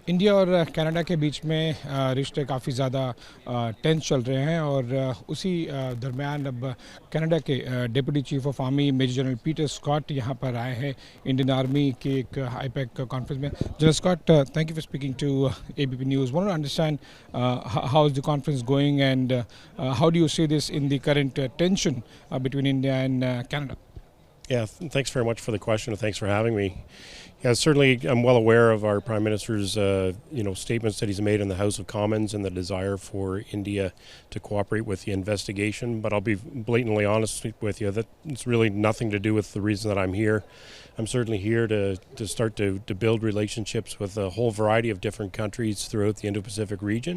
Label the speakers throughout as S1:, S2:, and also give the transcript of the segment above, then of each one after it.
S1: India और Canada के बीच में रिश्ते काफ़ी ज़्यादा टेंस चल रहे हैं और उसी दरमियान अब कनाडा के deputy chief of army major general Peter Scott यहाँ पर आए हैं इंडियन आर्मी के एक हाईपैक कॉन्फ्रेंस में. General Scott, thank you for speaking to ABP news. Want to understand how is the conference going and how do you see this in the current tension between India and Canada?
S2: Yeah, thanks very much for the question, and thanks for having me. Yeah, certainly I'm well aware of our Prime Minister's statements that he's made in the House of Commons and the desire for India to cooperate with the investigation. But I'll be blatantly honest with you that it's really nothing to do with the reason that I'm here. I'm certainly here to start to build relationships with a whole variety of different countries throughout the Indo-Pacific region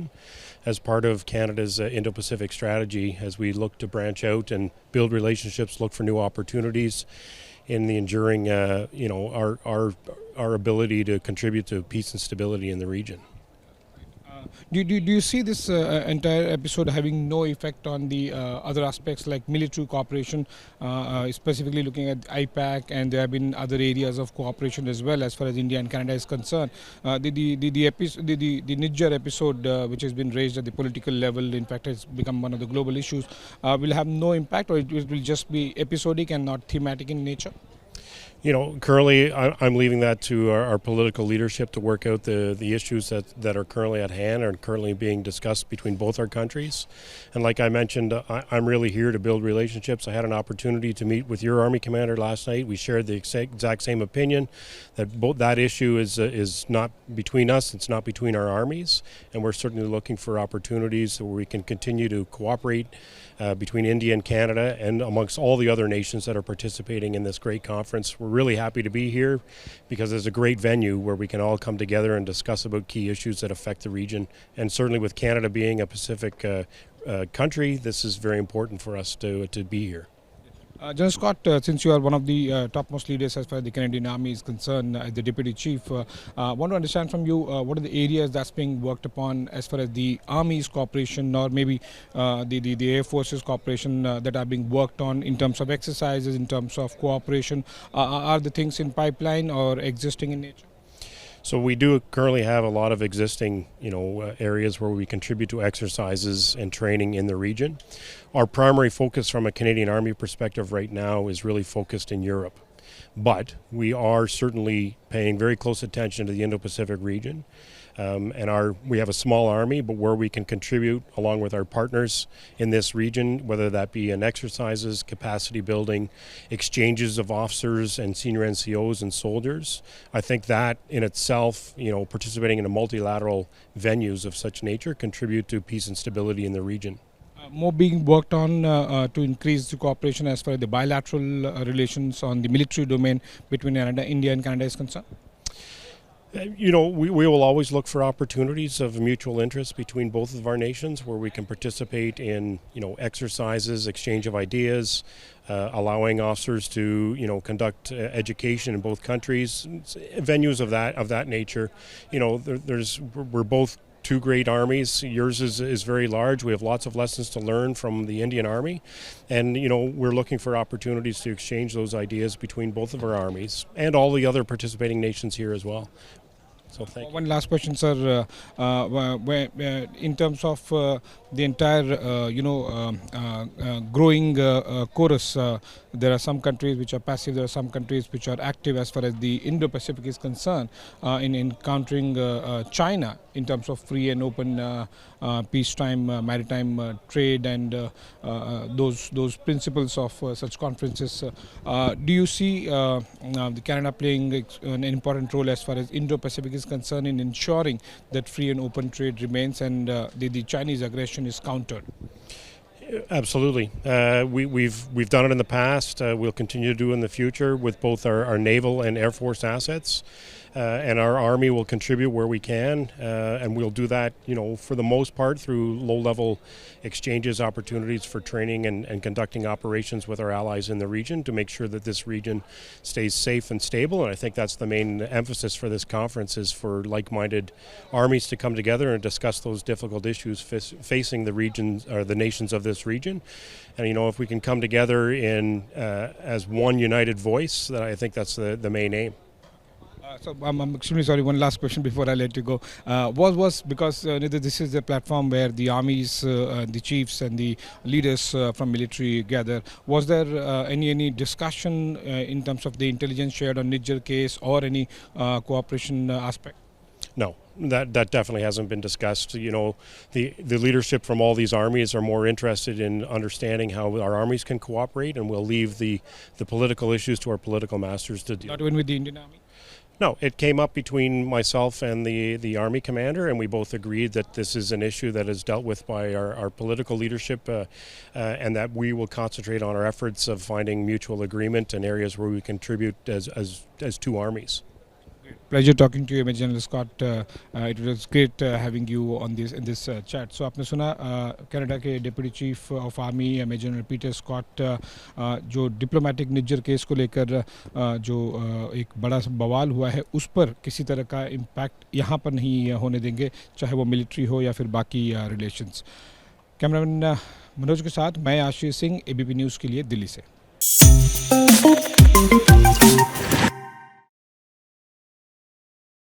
S2: as part of Canada's Indo-Pacific strategy as we look to branch out and build relationships, look for new opportunities in the enduring, our ability to contribute to peace and stability in the region.
S1: Do you see this entire episode having no effect on the other aspects like military cooperation, specifically looking at IPAC, and there have been other areas of cooperation as well as far as India and Canada is concerned? The Niger episode, which has been raised at the political level, in fact has become one of the global issues, will have no impact, or it will just be episodic and not thematic in nature?
S2: Currently I'm leaving that to our political leadership to work out the issues that are currently at hand and currently being discussed between both our countries. And like I mentioned, I'm really here to build relationships. I had an opportunity to meet with your Army commander last night. We shared the exact same opinion that that issue is not between us, it's not between our armies, and we're certainly looking for opportunities where we can continue to cooperate between India and Canada and amongst all the other nations that are participating in this great conference. We're really happy to be here because it's a great venue where we can all come together and discuss about key issues that affect the region. And certainly with Canada being a Pacific country, this is very important for us to be here.
S1: General Scott, since you are one of the topmost leaders as far as the Canadian Army is concerned, as the Deputy Chief, want to understand from you what are the areas that's being worked upon as far as the Army's cooperation or maybe the Air Force's cooperation that are being worked on in terms of exercises, in terms of cooperation. Are the things in pipeline or existing in nature?
S2: So we do currently have a lot of existing, areas where we contribute to exercises and training in the region. Our primary focus from a Canadian Army perspective right now is really focused in Europe. But we are certainly paying very close attention to the Indo-Pacific region. We have a small army, but where we can contribute along with our partners in this region, whether that be in exercises, capacity building, exchanges of officers and senior NCOs and soldiers. I think that in itself, participating in multilateral venues of such nature contribute to peace and stability in the region.
S1: More being worked on to increase the cooperation as far as the bilateral relations on the military domain between India and Canada is concerned?
S2: We will always look for opportunities of mutual interest between both of our nations where we can participate in, exercises, exchange of ideas, allowing officers to, conduct education in both countries, venues of that nature. We're both two great armies. Yours is very large. We have lots of lessons to learn from the Indian Army. And, we're looking for opportunities to exchange those ideas between both of our armies and all the other participating nations here as well. So thank you.
S1: One last question, sir. In terms of the entire, growing chorus, there are some countries which are passive, there are some countries which are active as far as the Indo-Pacific is concerned in encountering China in terms of free and open peacetime maritime trade and those principles of such conferences. Do you see the Canada playing an important role as far as Indo-Pacific is concerned in ensuring that free and open trade remains and the Chinese aggression is countered?
S2: Absolutely. We've done it in the past. We'll continue to do it in the future with both our naval and Air Force assets. And our Army will contribute where we can, and we'll do that, for the most part through low-level exchanges, opportunities for training and conducting operations with our allies in the region to make sure that this region stays safe and stable. And I think that's the main emphasis for this conference is for like-minded armies to come together and discuss those difficult issues facing the regions or the nations of this region. And, if we can come together in as one united voice, then I think that's the main aim.
S1: So I'm extremely sorry. One last question before I let you go. Was because this is the platform where the armies, the chiefs, and the leaders from military gather. Was there any discussion in terms of the intelligence shared on Niger case or any cooperation aspect?
S2: No, that definitely hasn't been discussed. You know, the leadership from all these armies are more interested in understanding how our armies can cooperate, and we'll leave the political issues to our political masters to deal.
S1: Not even with the Indian Army.
S2: No, it came up between myself and the Army commander, and we both agreed that this is an issue that is dealt with by our political leadership, and that we will concentrate on our efforts of finding mutual agreement in areas where we contribute as two armies.
S1: Pleasure talking to you, Major General Scott. It was great having you on this chat. So आपने सुना Canada के deputy chief of army major general Peter Scott जो diplomatic Nijjar case को लेकर जो एक बड़ा बवाल हुआ है उस पर किसी तरह का इम्पैक्ट यहाँ पर नहीं होने देंगे, चाहे वो मिलिट्री हो या फिर बाकी रिलेशंस। कैमरामैन मनोज के साथ मैं आशीष सिंह, एबीपी न्यूज़ के लिए दिल्ली से।